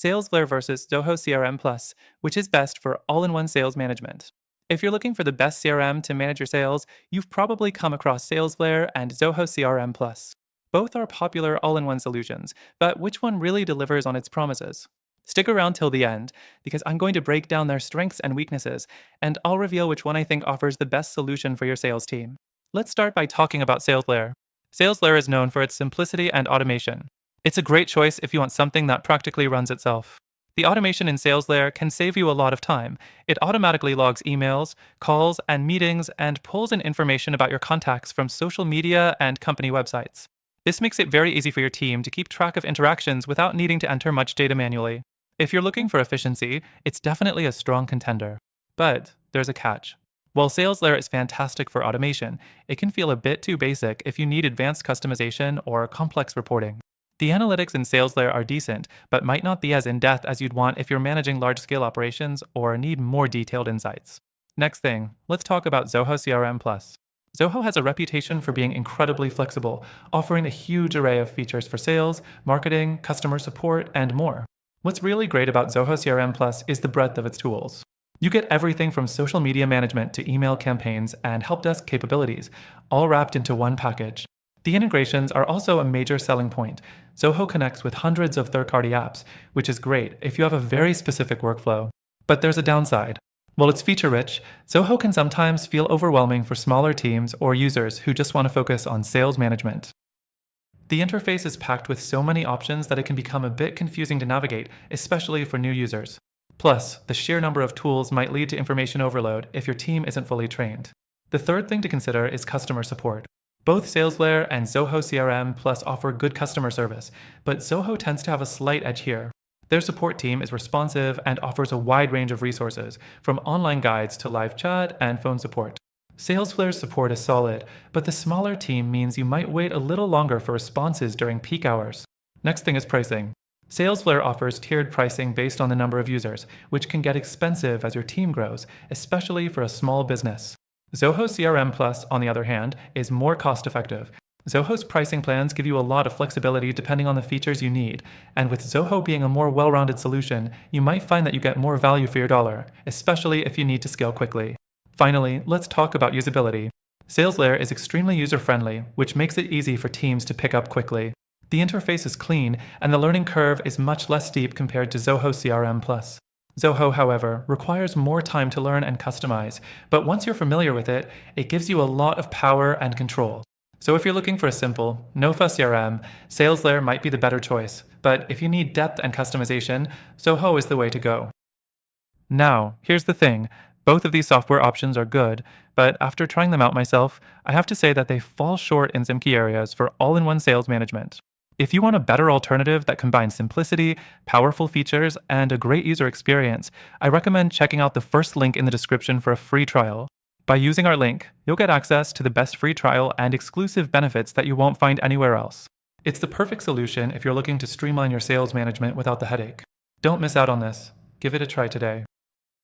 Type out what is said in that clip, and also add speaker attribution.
Speaker 1: Salesflare versus Zoho CRM Plus, which is best for all-in-one sales management. If you're looking for the best CRM to manage your sales, you've probably come across Salesflare and Zoho CRM Plus. Both are popular all-in-one solutions, but which one really delivers on its promises? Stick around till the end, because I'm going to break down their strengths and weaknesses, and I'll reveal which one I think offers the best solution for your sales team. Let's start by talking about Salesflare. Salesflare is known for its simplicity and automation. It's a great choice if you want something that practically runs itself. The automation in Salesflare can save you a lot of time. It automatically logs emails, calls, and meetings and pulls in information about your contacts from social media and company websites. This makes it very easy for your team to keep track of interactions without needing to enter much data manually. If you're looking for efficiency, it's definitely a strong contender. But there's a catch. While Salesflare is fantastic for automation, it can feel a bit too basic if you need advanced customization or complex reporting. The analytics in Salesflare are decent, but might not be as in-depth as you'd want if you're managing large-scale operations or need more detailed insights. Next thing, let's talk about Zoho CRM Plus. Zoho has a reputation for being incredibly flexible, offering a huge array of features for sales, marketing, customer support, and more. What's really great about Zoho CRM Plus is the breadth of its tools. You get everything from social media management to email campaigns and help desk capabilities, all wrapped into one package. The integrations are also a major selling point. Zoho connects with hundreds of third-party apps, which is great if you have a very specific workflow. But there's a downside. While it's feature-rich, Zoho can sometimes feel overwhelming for smaller teams or users who just want to focus on sales management. The interface is packed with so many options that it can become a bit confusing to navigate, especially for new users. Plus, the sheer number of tools might lead to information overload if your team isn't fully trained. The third thing to consider is customer support. Both Salesflare and Zoho CRM Plus offer good customer service, but Zoho tends to have a slight edge here. Their support team is responsive and offers a wide range of resources, from online guides to live chat and phone support. Salesflare's support is solid, but the smaller team means you might wait a little longer for responses during peak hours. Next thing is pricing. Salesflare offers tiered pricing based on the number of users, which can get expensive as your team grows, especially for a small business. Zoho CRM Plus, on the other hand, is more cost-effective. Zoho's pricing plans give you a lot of flexibility depending on the features you need, and with Zoho being a more well-rounded solution, you might find that you get more value for your dollar, especially if you need to scale quickly. Finally, let's talk about usability. Salesflare is extremely user-friendly, which makes it easy for teams to pick up quickly. The interface is clean, and the learning curve is much less steep compared to Zoho CRM Plus. Zoho, however, requires more time to learn and customize, but once you're familiar with it, it gives you a lot of power and control. So if you're looking for a simple, no-fuss CRM, Salesflare might be the better choice, but if you need depth and customization, Zoho is the way to go. Now, here's the thing. Both of these software options are good, but after trying them out myself, I have to say that they fall short in some key areas for all-in-one sales management. If you want a better alternative that combines simplicity, powerful features, and a great user experience, I recommend checking out the first link in the description for a free trial. By using our link, you'll get access to the best free trial and exclusive benefits that you won't find anywhere else. It's the perfect solution if you're looking to streamline your sales management without the headache. Don't miss out on this. Give it a try today.